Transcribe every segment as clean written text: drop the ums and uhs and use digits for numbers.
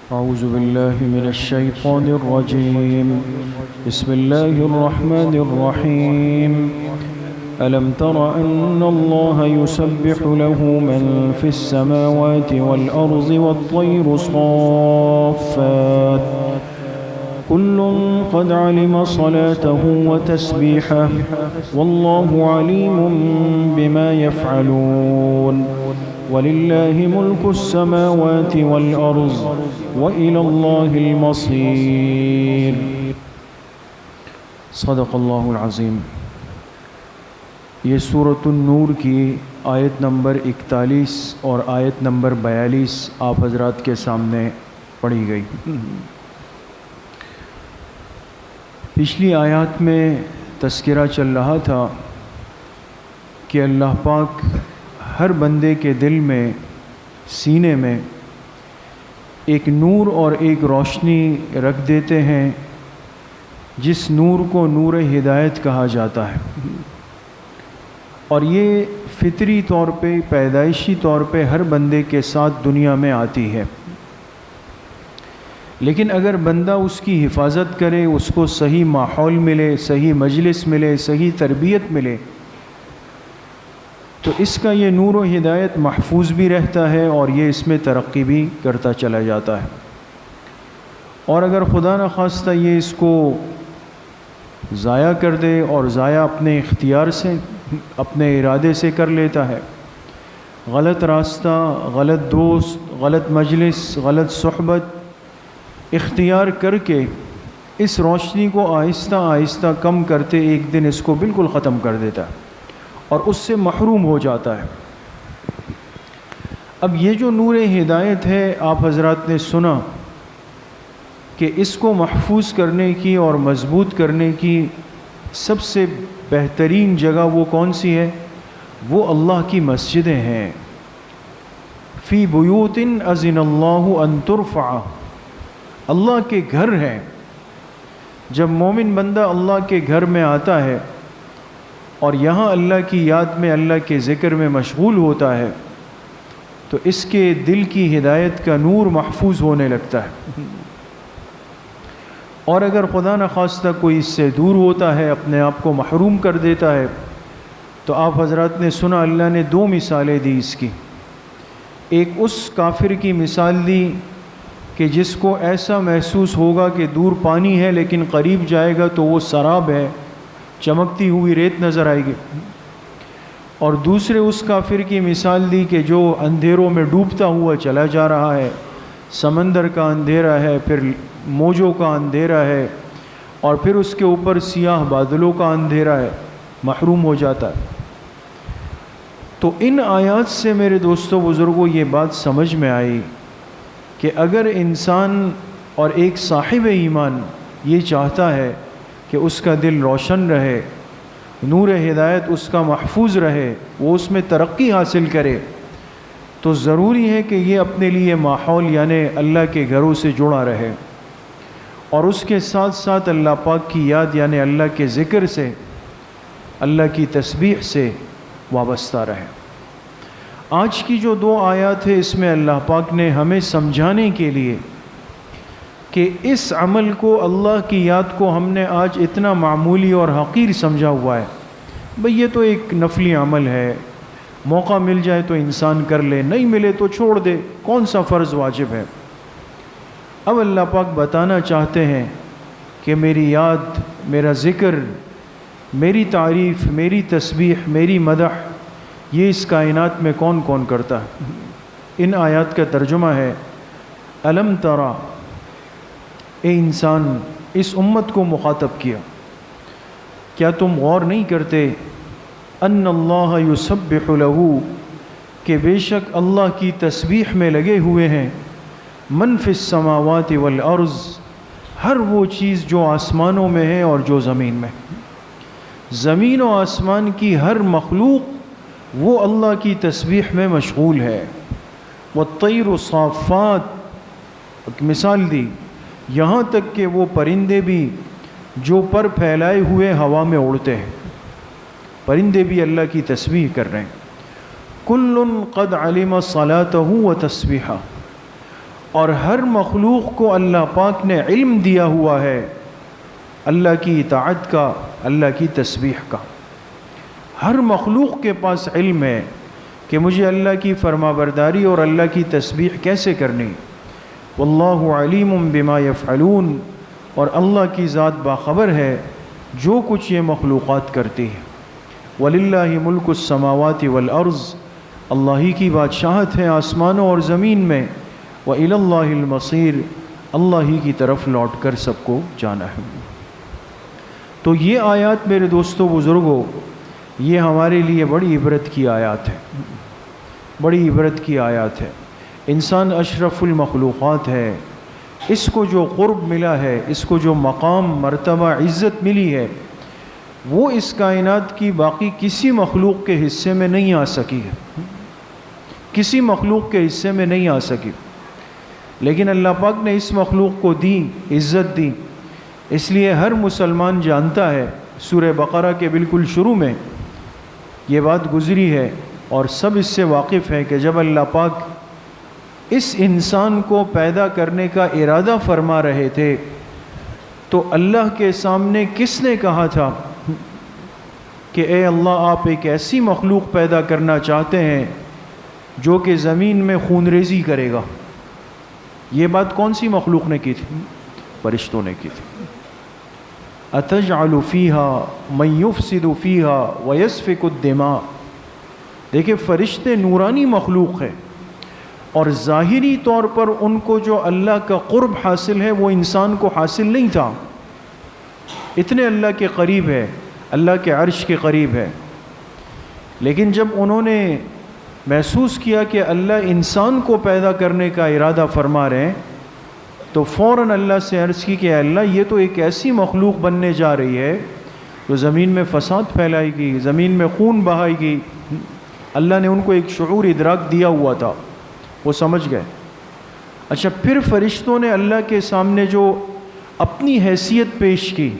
أعوذ بالله من الشيطان الرجيم. بسم الله الرحمن الرحيم. ألم تر أن الله يسبح له من في السماوات والأرض والطير صافات كل قد علم صلاته وتسبيحه والله عليم بما يفعلون وَلِلَّهِ مُلْكُ السَّمَاوَاتِ وَالْأَرْضِ وَإِلَى اللَّهِ الْمَصِيرُ. صدق اللہ العظیم. یہ سورۃ النور کی آیت نمبر 41 اور آیت نمبر 42 آپ حضرات کے سامنے پڑھی گئی. پچھلی آیات میں تذکرہ چل رہا تھا کہ اللہ پاک ہر بندے کے دل میں، سینے میں ایک نور اور ایک روشنی رکھ دیتے ہیں، جس نور کو نور ہدایت کہا جاتا ہے. اور یہ فطری طور پہ، پیدائشی طور پہ ہر بندے کے ساتھ دنیا میں آتی ہے. لیکن اگر بندہ اس کی حفاظت کرے، اس کو صحیح ماحول ملے، صحیح مجلس ملے، صحیح تربیت ملے، تو اس کا یہ نور و ہدایت محفوظ بھی رہتا ہے اور یہ اس میں ترقی بھی کرتا چلا جاتا ہے. اور اگر خدا نخواستہ یہ اس کو ضائع کر دے، اور ضائع اپنے اختیار سے، اپنے ارادے سے کر لیتا ہے، غلط راستہ، غلط دوست، غلط مجلس، غلط صحبت اختیار کر کے اس روشنی کو آہستہ آہستہ کم کرتے ایک دن اس کو بالکل ختم کر دیتا ہے اور اس سے محروم ہو جاتا ہے. اب یہ جو نور ہدایت ہے، آپ حضرات نے سنا کہ اس کو محفوظ کرنے کی اور مضبوط کرنے کی سب سے بہترین جگہ وہ کون سی ہے؟ وہ اللہ کی مسجدیں ہیں. فی بیوت اذن اللہ ان ترفع، اللہ کے گھر ہیں. جب مومن بندہ اللہ کے گھر میں آتا ہے اور یہاں اللہ کی یاد میں، اللہ کے ذکر میں مشغول ہوتا ہے، تو اس کے دل کی ہدایت کا نور محفوظ ہونے لگتا ہے. اور اگر خدا نخواستہ کوئی اس سے دور ہوتا ہے، اپنے آپ کو محروم کر دیتا ہے، تو آپ حضرات نے سنا اللہ نے دو مثالیں دی اس کی. ایک اس کافر کی مثال دی کہ جس کو ایسا محسوس ہوگا کہ دور پانی ہے لیکن قریب جائے گا تو وہ سراب ہے، چمکتی ہوئی ریت نظر آئے گی. اور دوسرے اس کافر کی مثال دی کہ جو اندھیروں میں ڈوبتا ہوا چلا جا رہا ہے، سمندر کا اندھیرا ہے، پھر موجوں کا اندھیرا ہے، اور پھر اس کے اوپر سیاہ بادلوں کا اندھیرا ہے، محروم ہو جاتا ہے. تو ان آیات سے میرے دوستوں بزرگوں یہ بات سمجھ میں آئی کہ اگر انسان اور ایک صاحب ایمان یہ چاہتا ہے کہ اس کا دل روشن رہے، نور ہدایت اس کا محفوظ رہے، وہ اس میں ترقی حاصل کرے، تو ضروری ہے کہ یہ اپنے لیے ماحول یعنی اللہ کے گھروں سے جڑا رہے، اور اس کے ساتھ ساتھ اللہ پاک کی یاد یعنی اللہ کے ذکر سے، اللہ کی تسبیح سے وابستہ رہے. آج کی جو دو آیات ہے، اس میں اللہ پاک نے ہمیں سمجھانے کے لیے کہ اس عمل کو، اللہ کی یاد کو ہم نے آج اتنا معمولی اور حقیر سمجھا ہوا ہے. بھئی یہ تو ایک نفلی عمل ہے، موقع مل جائے تو انسان کر لے، نہیں ملے تو چھوڑ دے، کون سا فرض واجب ہے. اب اللہ پاک بتانا چاہتے ہیں کہ میری یاد، میرا ذکر، میری تعریف، میری تسبیح، میری مدح، یہ اس کائنات میں کون کون کرتا ہے. ان آیات کا ترجمہ ہے: الم ترى، اے انسان، اس امت کو مخاطب کیا، کیا تم غور نہیں کرتے ان اللہ یسبح لہ، کہ بے شک اللہ کی تسبیح میں لگے ہوئے ہیں، من فی السماوات والارض، ہر وہ چیز جو آسمانوں میں ہے اور جو زمین میں. زمین و آسمان کی ہر مخلوق وہ اللہ کی تسبیح میں مشغول ہے. والطیر صافات، ایک مثال دی، یہاں تک کہ وہ پرندے بھی جو پر پھیلائے ہوئے ہوا میں اڑتے ہیں، پرندے بھی اللہ کی تسبیح کر رہے ہیں. کل قد علم صلاتہ و تسبیحہ، اور ہر مخلوق کو اللہ پاک نے علم دیا ہوا ہے اللہ کی اطاعت کا، اللہ کی تسبیح کا۔ ہر مخلوق کے پاس علم ہے کہ مجھے اللہ کی فرما برداری اور اللہ کی تسبیح کیسے کرنی۔ واللہ علیم بما یفعلون، اور اللہ کی ذات باخبر ہے جو کچھ یہ مخلوقات کرتی ہے۔ وَلِلَّهِ مُلْكُ السَّمَاوَاتِ وَالْأَرْضِ، اللہ ہی کی بادشاہت ہے آسمانوں اور زمین میں۔ وَإِلَى اللَّهِ الْمَصِيرُ، اللہ ہی کی طرف لوٹ کر سب کو جانا ہے۔ تو یہ آیات میرے دوستو بزرگوں، یہ ہمارے لیے بڑی عبرت کی آیات ہے، بڑی عبرت کی آیات ہے۔ انسان اشرف المخلوقات ہے، اس کو جو قرب ملا ہے، اس کو جو مقام مرتبہ عزت ملی ہے، وہ اس کائنات کی باقی کسی مخلوق کے حصے میں نہیں آ سکی ہے، کسی مخلوق کے حصے میں نہیں آ سکی۔ لیکن اللہ پاک نے اس مخلوق کو دی، عزت دی، اس لیے ہر مسلمان جانتا ہے، سورہ بقرہ کے بالکل شروع میں یہ بات گزری ہے اور سب اس سے واقف ہے کہ جب اللہ پاک اس انسان کو پیدا کرنے کا ارادہ فرما رہے تھے تو اللہ کے سامنے کس نے کہا تھا کہ اے اللہ، آپ ایک ایسی مخلوق پیدا کرنا چاہتے ہیں جو کہ زمین میں خون ریزی کرے گا۔ یہ بات کون سی مخلوق نے کی تھی؟ فرشتوں نے کی تھی۔ اَتَجْعَلُ فِيهَا مَن يُفْسِدُ فِيهَا وَيَسْفِكُ الدِّمَاءَ۔ دیکھیں فرشتے نورانی مخلوق ہے، اور ظاہری طور پر ان کو جو اللہ کا قرب حاصل ہے وہ انسان کو حاصل نہیں تھا، اتنے اللہ کے قریب ہے، اللہ کے عرش کے قریب ہے۔ لیکن جب انہوں نے محسوس کیا کہ اللہ انسان کو پیدا کرنے کا ارادہ فرما رہے ہیں تو فوراً اللہ سے عرض کی کہ اللہ یہ تو ایک ایسی مخلوق بننے جا رہی ہے جو زمین میں فساد پھیلائے گی، زمین میں خون بہائے گی۔ اللہ نے ان کو ایک شعور ادراک دیا ہوا تھا، وہ سمجھ گئے۔ اچھا، پھر فرشتوں نے اللہ کے سامنے جو اپنی حیثیت پیش کی،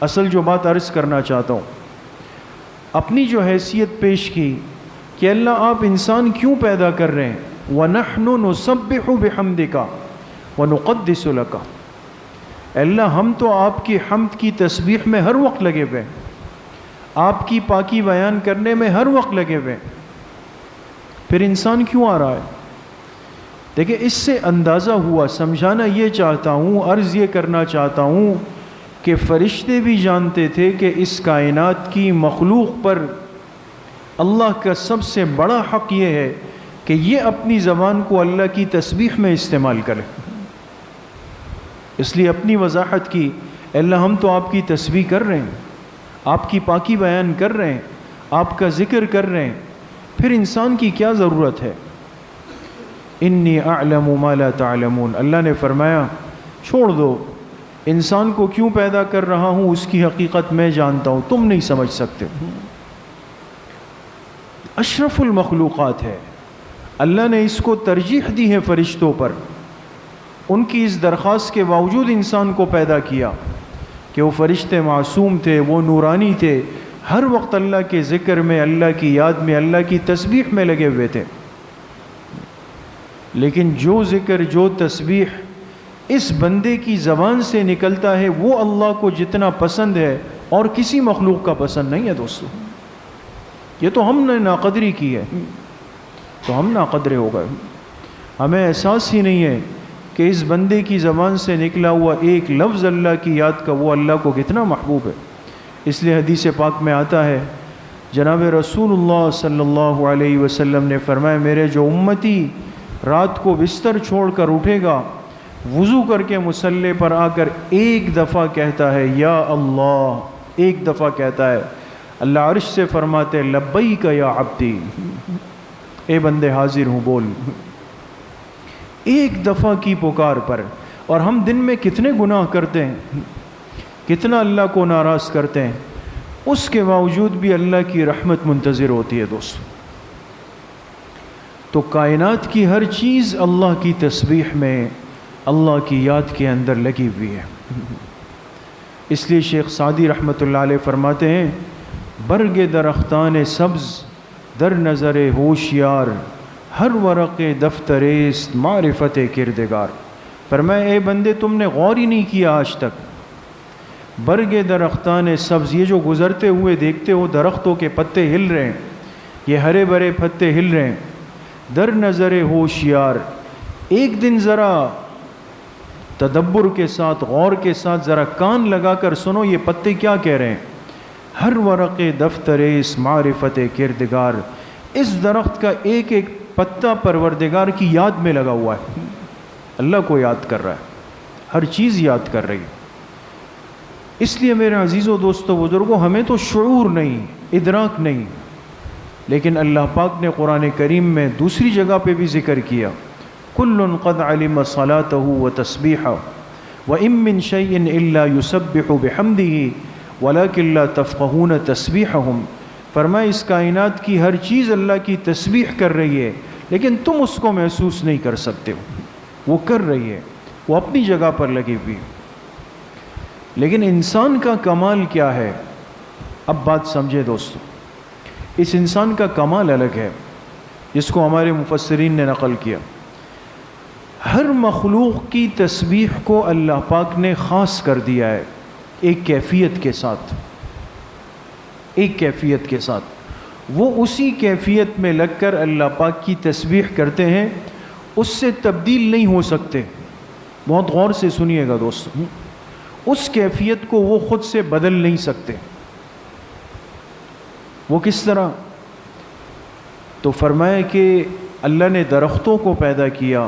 اصل جو بات عرض کرنا چاہتا ہوں، اپنی جو حیثیت پیش کی کہ اللہ آپ انسان کیوں پیدا کر رہے ہیں؟ وَنَحْنُ نُسَبِّحُ بِحَمْدِكَ وَنُقَدِّسُ لَكَ، اللہ ہم تو آپ کی حمد کی تسبیح میں ہر وقت لگے ہوئے، آپ کی پاکی بیان کرنے میں ہر وقت لگے ہوئے، پھر انسان کیوں آ رہا ہے؟ دیکھیں اس سے اندازہ ہوا، سمجھانا یہ چاہتا ہوں، عرض یہ کرنا چاہتا ہوں کہ فرشتے بھی جانتے تھے کہ اس کائنات کی مخلوق پر اللہ کا سب سے بڑا حق یہ ہے کہ یہ اپنی زبان کو اللہ کی تسبیح میں استعمال کرے۔ اس لیے اپنی وضاحت کی، اللہ ہم تو آپ کی تسبیح کر رہے ہیں، آپ کی پاکی بیان کر رہے ہیں، آپ کا ذکر کر رہے ہیں، پھر انسان کی کیا ضرورت ہے؟ انی اعلم ما لا تعلمون، اللہ نے فرمایا چھوڑ دو، انسان کو کیوں پیدا کر رہا ہوں اس کی حقیقت میں جانتا ہوں، تم نہیں سمجھ سکتے۔ اشرف المخلوقات ہے، اللہ نے اس کو ترجیح دی ہے فرشتوں پر، ان کی اس درخواست کے باوجود انسان کو پیدا کیا کہ وہ فرشتے معصوم تھے، وہ نورانی تھے، ہر وقت اللہ کے ذکر میں، اللہ کی یاد میں، اللہ کی تسبیح میں لگے ہوئے تھے۔ لیکن جو ذکر، جو تسبیح اس بندے کی زبان سے نکلتا ہے وہ اللہ کو جتنا پسند ہے اور کسی مخلوق کا پسند نہیں ہے دوستو۔ یہ تو ہم نے ناقدری کی ہے، تو ہم ناقدرے ہو گئے، ہمیں احساس ہی نہیں ہے کہ اس بندے کی زبان سے نکلا ہوا ایک لفظ اللہ کی یاد کا وہ اللہ کو کتنا محبوب ہے۔ اس لیے حدیث پاک میں آتا ہے، جناب رسول اللہ صلی اللہ علیہ وسلم نے فرمایا، میرے جو امتی رات کو بستر چھوڑ کر اٹھے گا، وضو کر کے مصلی پر آ کر ایک دفعہ کہتا ہے یا اللہ، ایک دفعہ کہتا ہے، اللہ عرش سے فرماتے لبیک یا عبدی، اے بندے حاضر ہوں، بول۔ ایک دفعہ کی پکار پر، اور ہم دن میں کتنے گناہ کرتے ہیں، کتنا اللہ کو ناراض کرتے ہیں، اس کے باوجود بھی اللہ کی رحمت منتظر ہوتی ہے دوستو۔ تو کائنات کی ہر چیز اللہ کی تسبیح میں، اللہ کی یاد کے اندر لگی ہوئی ہے۔ اس لیے شیخ سعدی رحمۃ اللہ علیہ فرماتے ہیں، برگ درختان سبز در نظر ہوشیار، ہر ورق دفتریست معرفت کردگار. فرمایا اے بندے تم نے غور ہی نہیں کیا آج تک. برگ درختان سبز، یہ جو گزرتے ہوئے دیکھتے ہو درختوں کے پتے ہل رہے ہیں، یہ ہرے بھرے پتے ہل رہے ہیں. در نظر ہوشیار، ایک دن ذرا تدبر کے ساتھ غور کے ساتھ ذرا کان لگا کر سنو یہ پتے کیا کہہ رہے ہیں. ہر ورق دفتریست معرفت کردگار، اس درخت کا ایک ایک پتا پروردگار کی یاد میں لگا ہوا ہے. اللہ کو یاد کر رہا ہے، ہر چیز یاد کر رہی ہے. اس لیے میرے عزیزوں دوستو بزرگوں، ہمیں تو شعور نہیں، ادراک نہیں، لیکن اللہ پاک نے قرآن کریم میں دوسری جگہ پہ بھی ذکر کیا، کل قد علم صلاته وتسبیحہ وَإِن مِّن شَيْءٍ إِلَّا يُسَبِّحُ بِحَمْدِهِ وَلَكِن لَّا تَفْقَهُونَ تَسْبِيحَهُمْ. فرمایا اس کائنات کی ہر چیز اللہ کی تسبیح کر رہی ہے، لیکن تم اس کو محسوس نہیں کر سکتے ہو. وہ کر رہی ہے، وہ اپنی جگہ پر لگی ہوئی. لیکن انسان کا کمال کیا ہے؟ اب بات سمجھے دوستو، اس انسان کا کمال الگ ہے جس کو ہمارے مفسرین نے نقل کیا. ہر مخلوق کی تسبیح کو اللہ پاک نے خاص کر دیا ہے ایک کیفیت کے ساتھ، ایک کیفیت کے ساتھ. وہ اسی کیفیت میں لگ کر اللہ پاک کی تسبیح کرتے ہیں، اس سے تبدیل نہیں ہو سکتے. بہت غور سے سنیے گا دوستو، اس کیفیت کو وہ خود سے بدل نہیں سکتے. وہ کس طرح؟ تو فرمایا کہ اللہ نے درختوں کو پیدا کیا.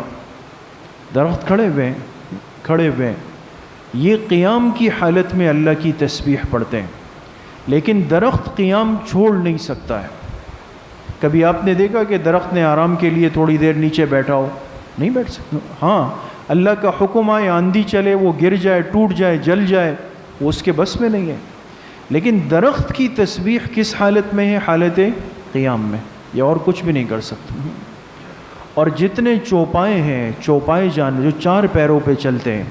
درخت کھڑے ہوئے یہ قیام کی حالت میں اللہ کی تسبیح پڑھتے ہیں، لیکن درخت قیام چھوڑ نہیں سکتا ہے. کبھی آپ نے دیکھا کہ درخت نے آرام کے لیے تھوڑی دیر نیچے بیٹھا ہو؟ نہیں بیٹھ سکتا. ہاں، اللہ کا حکم آئے، آندھی چلے، وہ گر جائے، ٹوٹ جائے، جل جائے، وہ اس کے بس میں نہیں ہے. لیکن درخت کی تسبیح کس حالت میں ہے؟ حالت قیام میں. یہ اور کچھ بھی نہیں کر سکتا. اور جتنے چوپائے ہیں، چوپائے جانور جو چار پیروں پہ چلتے ہیں،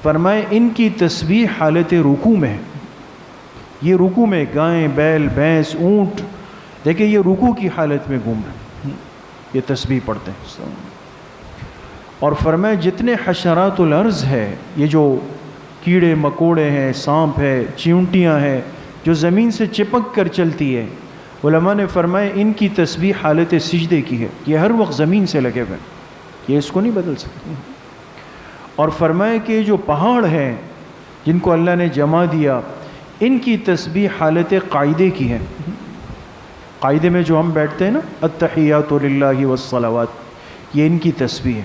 فرمائے ان کی تسبیح حالت رکوع میں ہے. یہ رکوع میں گائیں، بیل، بھینس، اونٹ، دیکھیں یہ رکوع کی حالت میں گھوم رہے ہیں، یہ تسبیح پڑھتے ہیں. اور فرمائے جتنے حشرات الارض ہے، یہ جو کیڑے مکوڑے ہیں، سانپ ہے، چیونٹیاں ہیں جو زمین سے چپک کر چلتی ہے، علماء نے فرمایا ان کی تسبیح حالت سجدے کی ہے. یہ ہر وقت زمین سے لگے ہوئے، یہ اس کو نہیں بدل سکتے. اور فرمایا کہ جو پہاڑ ہیں جن کو اللہ نے جما دیا، ان کی تسبیح حالت قاعدے کی ہے. قاعدے میں جو ہم بیٹھتے ہیں نا، التحیات للہ والصلوات، یہ ان کی تسبیح ہے.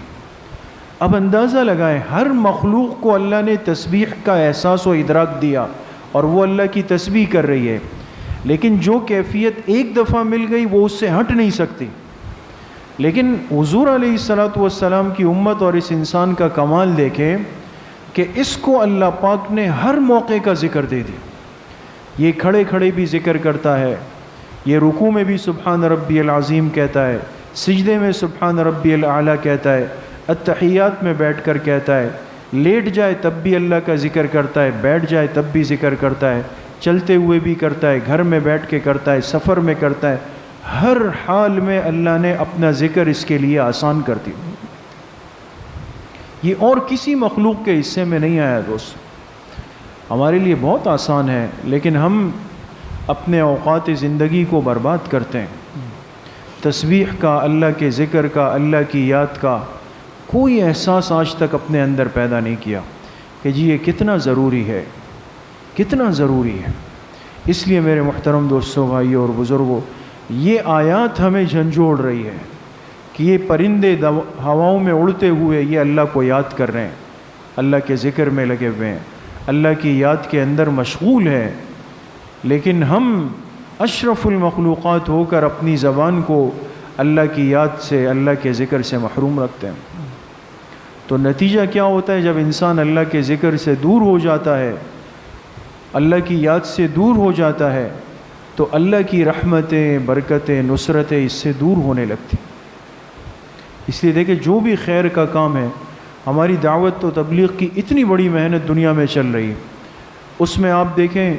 اب اندازہ لگائیں، ہر مخلوق کو اللہ نے تسبیح کا احساس و ادراک دیا اور وہ اللہ کی تسبیح کر رہی ہے، لیکن جو کیفیت ایک دفعہ مل گئی وہ اس سے ہٹ نہیں سکتی. لیکن حضور علیہ الصلوۃ والسلام کی امت اور اس انسان کا کمال دیکھیں کہ اس کو اللہ پاک نے ہر موقع کا ذکر دے دیا. یہ کھڑے کھڑے بھی ذکر کرتا ہے، یہ رکوع میں بھی سبحان ربی العظیم کہتا ہے، سجدے میں سبحان ربی الاعلیٰ کہتا ہے، التحیات میں بیٹھ کر کہتا ہے، لیٹ جائے تب بھی اللہ کا ذکر کرتا ہے، بیٹھ جائے تب بھی ذکر کرتا ہے، چلتے ہوئے بھی کرتا ہے، گھر میں بیٹھ کے کرتا ہے، سفر میں کرتا ہے. ہر حال میں اللہ نے اپنا ذکر اس کے لیے آسان کر دی. یہ اور کسی مخلوق کے حصے میں نہیں آیا دوست. ہمارے لیے بہت آسان ہے، لیکن ہم اپنے اوقات زندگی کو برباد کرتے ہیں. تسبیح کا، اللہ کے ذکر کا، اللہ کی یاد کا کوئی احساس آج تک اپنے اندر پیدا نہیں کیا کہ جی یہ کتنا ضروری ہے، کتنا ضروری ہے. اس لیے میرے محترم دوستوں، بھائیوں اور بزرگوں، یہ آیات ہمیں جھنجھوڑ رہی ہے کہ یہ پرندے ہواؤں میں اڑتے ہوئے یہ اللہ کو یاد کر رہے ہیں، اللہ کے ذکر میں لگے ہوئے ہیں، اللہ کی یاد کے اندر مشغول ہیں، لیکن ہم اشرف المخلوقات ہو کر اپنی زبان کو اللہ کی یاد سے، اللہ کے ذکر سے محروم رکھتے ہیں. تو نتیجہ کیا ہوتا ہے؟ جب انسان اللہ کے ذکر سے دور ہو جاتا ہے، اللہ کی یاد سے دور ہو جاتا ہے، تو اللہ کی رحمتیں، برکتیں، نصرتیں اس سے دور ہونے لگتی. اس لیے دیکھیں جو بھی خیر کا کام ہے، ہماری دعوت و تبلیغ کی اتنی بڑی محنت دنیا میں چل رہی ہے، اس میں آپ دیکھیں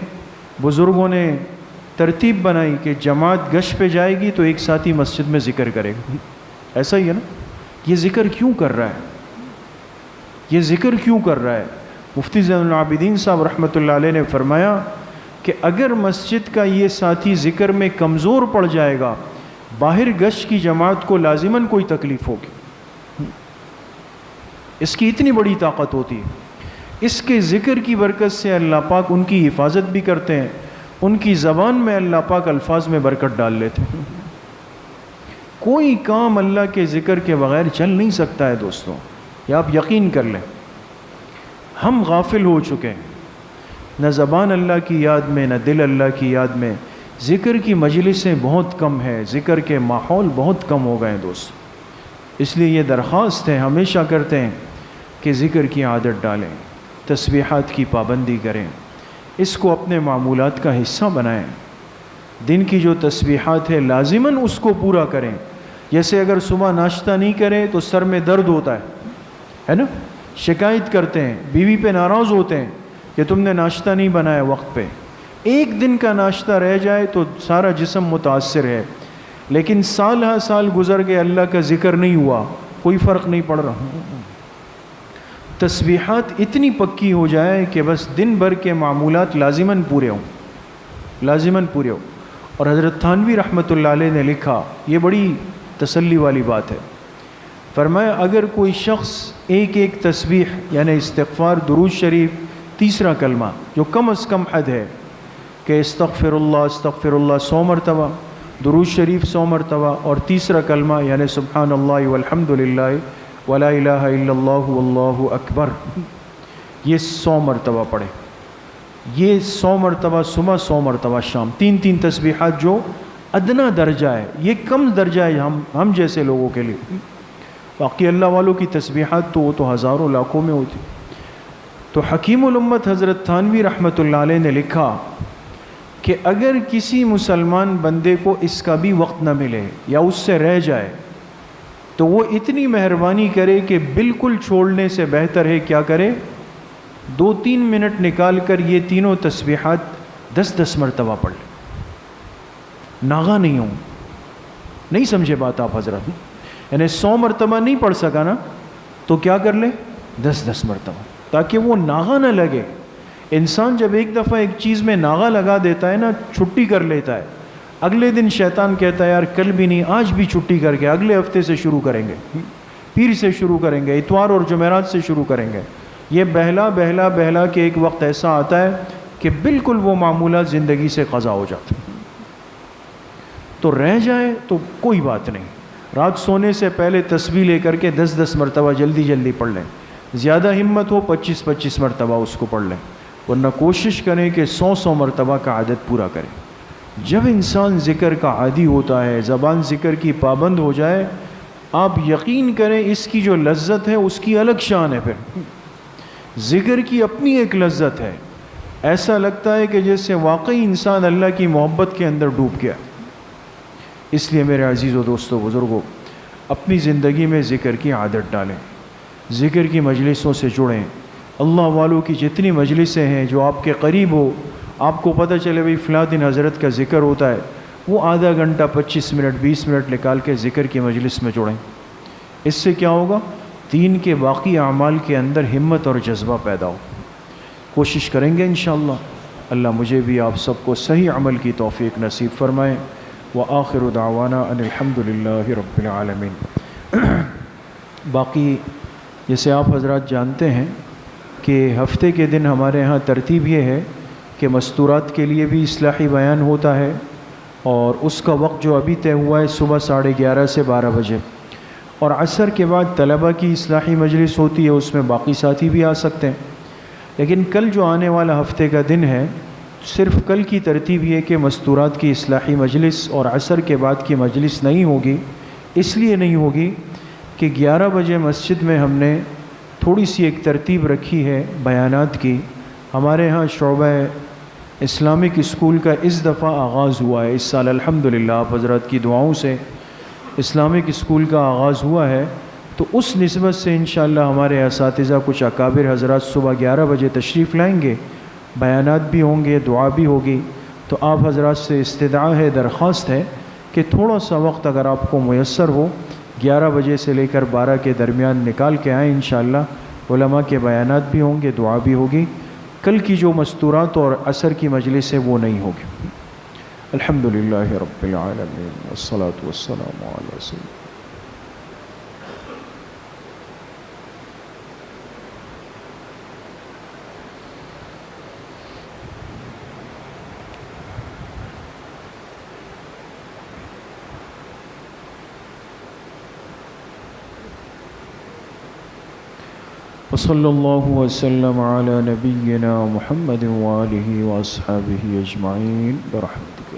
بزرگوں نے ترتیب بنائی کہ جماعت گشت پہ جائے گی تو ایک ساتھی مسجد میں ذکر کرے گا. ایسا ہی ہے نا. یہ ذکر کیوں کر رہا ہے؟ یہ ذکر کیوں کر رہا ہے؟ مفتی زین العابدین صاحب رحمۃ اللہ علیہ نے فرمایا کہ اگر مسجد کا یہ ساتھی ذکر میں کمزور پڑ جائے گا، باہر گشت کی جماعت کو لازماً کوئی تکلیف ہوگی. اس کی اتنی بڑی طاقت ہوتی ہے. اس کے ذکر کی برکت سے اللہ پاک ان کی حفاظت بھی کرتے ہیں، ان کی زبان میں اللہ پاک الفاظ میں برکت ڈال لیتے ہیں. کوئی کام اللہ کے ذکر کے بغیر چل نہیں سکتا ہے دوستوں، یہ آپ یقین کر لیں. ہم غافل ہو چکے ہیں، نہ زبان اللہ کی یاد میں، نہ دل اللہ کی یاد میں. ذکر کی مجلسیں بہت کم ہیں، ذکر کے ماحول بہت کم ہو گئے ہیں دوستوں. اس لیے یہ درخواست ہے، ہمیشہ کرتے ہیں کہ ذکر کی عادت ڈالیں، تسبیحات کی پابندی کریں، اس کو اپنے معمولات کا حصہ بنائیں. دن کی جو تسبیحات ہے لازماً اس کو پورا کریں. جیسے اگر صبح ناشتہ نہیں کریں تو سر میں درد ہوتا ہے نا، شکایت کرتے ہیں، بیوی پہ ناراض ہوتے ہیں کہ تم نے ناشتہ نہیں بنایا وقت پہ. ایک دن کا ناشتہ رہ جائے تو سارا جسم متاثر ہے، لیکن سال ہا سال گزر گئے، اللہ کا ذکر نہیں ہوا، کوئی فرق نہیں پڑ رہا. تسبیحات اتنی پکی ہو جائے کہ بس دن بھر کے معمولات لازماً پورے ہوں، لازماً پورے ہوں. اور حضرت تھانوی رحمۃ اللہ علیہ نے لکھا، یہ بڑی تسلی والی بات ہے. فرمایا اگر کوئی شخص ایک ایک تسبیح یعنی استغفار، درود شریف، تیسرا کلمہ جو کم از کم حد ہے کہ استغفر اللہ 100 مرتبہ، درود شریف 100 مرتبہ، اور تیسرا کلمہ یعنی سبحان اللہ والحمد للہ ولا الہ الا اللہ واللہ اکبر، یہ 100 مرتبہ پڑھے. یہ 100 مرتبہ صبح، 100 مرتبہ شام، 3 تسبیحات جو ادنا درجہ ہے. یہ کم درجہ ہے ہم جیسے لوگوں کے لیے. باقی اللہ والوں کی تسبیحات تو وہ تو ہزاروں لاکھوں میں ہوتی. تو حکیم الامت حضرت تھانوی رحمۃ اللہ علیہ نے لکھا کہ اگر کسی مسلمان بندے کو اس کا بھی وقت نہ ملے یا اس سے رہ جائے تو وہ اتنی مہربانی کرے کہ بالکل چھوڑنے سے بہتر ہے کیا کرے، 2-3 منٹ نکال کر یہ تینوں تسبیحات 10 مرتبہ پڑھ لے. ناغا نہیں ہوں، نہیں سمجھے بات آپ حضرت؟ یعنی 100 مرتبہ نہیں پڑھ سکا نا تو کیا کر لے، 10 مرتبہ، تاکہ وہ ناغا نہ لگے. انسان جب ایک دفعہ ایک چیز میں ناغا لگا دیتا ہے نا، چھٹی کر لیتا ہے، اگلے دن شیطان کہتا ہے یار کل بھی نہیں، آج بھی چھٹی کر کے اگلے ہفتے سے شروع کریں گے، پیر سے شروع کریں گے، اتوار اور جمعرات سے شروع کریں گے. یہ بہلا کہ ایک وقت ایسا آتا ہے کہ بالکل وہ معمولات زندگی سے قضا ہو جاتے. تو رہ جائے تو کوئی بات نہیں، رات سونے سے پہلے تسبیح لے کر کے 10 مرتبہ جلدی پڑھ لیں. زیادہ ہمت ہو 25 مرتبہ اس کو پڑھ لیں، ورنہ کوشش کریں کہ 100 مرتبہ کا عادت پورا کریں. جب انسان ذکر کا عادی ہوتا ہے، زبان ذکر کی پابند ہو جائے، آپ یقین کریں اس کی جو لذت ہے اس کی الگ شان ہے. پھر ذکر کی اپنی ایک لذت ہے، ایسا لگتا ہے کہ جیسے واقعی انسان اللہ کی محبت کے اندر ڈوب گیا. اس لیے میرے عزیز و دوستو بزرگوں، اپنی زندگی میں ذکر کی عادت ڈالیں، ذکر کی مجلسوں سے جڑیں. اللہ والوں کی جتنی مجلسیں ہیں جو آپ کے قریب ہو، آپ کو پتہ چلے بھئی فلاں دن حضرت کا ذکر ہوتا ہے، وہ آدھا گھنٹہ 25 منٹ 20 منٹ نکال کے ذکر کی مجلس میں جڑیں. اس سے کیا ہوگا، دین کے باقی اعمال کے اندر ہمت اور جذبہ پیدا ہو. کوشش کریں گے انشاءاللہ. اللہ مجھے بھی آپ سب کو صحیح عمل کی توفیق نصیب فرمائے. وآخر دعوانا ان الحمد للہ رب العالمین. باقی جیسے آپ حضرات جانتے ہیں کہ ہفتے کے دن ہمارے ہاں ترتیب یہ ہے کہ مستورات کے لیے بھی اصلاحی بیان ہوتا ہے، اور اس کا وقت جو ابھی طے ہوا ہے صبح 11:30 سے 12 بجے، اور عصر کے بعد طلبہ کی اصلاحی مجلس ہوتی ہے، اس میں باقی ساتھی بھی آ سکتے ہیں. لیکن کل جو آنے والا ہفتے کا دن ہے، صرف کل کی ترتیب یہ کہ مستورات کی اصلاحی مجلس اور عصر کے بعد کی مجلس نہیں ہوگی. اس لیے نہیں ہوگی کہ 11 بجے مسجد میں ہم نے تھوڑی سی ایک ترتیب رکھی ہے بیانات کی. ہمارے ہاں شعبہ اسلامک اسکول کا اس دفعہ آغاز ہوا ہے. اس سال الحمدللہ آپ حضرات کی دعاؤں سے اسلامک اسکول کا آغاز ہوا ہے، تو اس نسبت سے انشاءاللہ ہمارے اساتذہ کچھ اکابر حضرات صبح 11 بجے تشریف لائیں گے، بیانات بھی ہوں گے، دعا بھی ہوگی. تو آپ حضرات سے استدعا ہے، درخواست ہے کہ تھوڑا سا وقت اگر آپ کو میسر ہو 11 بجے سے لے کر 12 کے درمیان نکال کے آئیں انشاءاللہ. علماء کے بیانات بھی ہوں گے، دعا بھی ہوگی. کل کی جو مستورات اور عصر کی مجلس ہے وہ نہیں ہوگی. الحمدللہ رب العالمین والصلاة والسلام علی سیدنا. وصلی اللہ وسلم علی نبینا محمد وآلہ واصحابہ اجمعین برحمتک.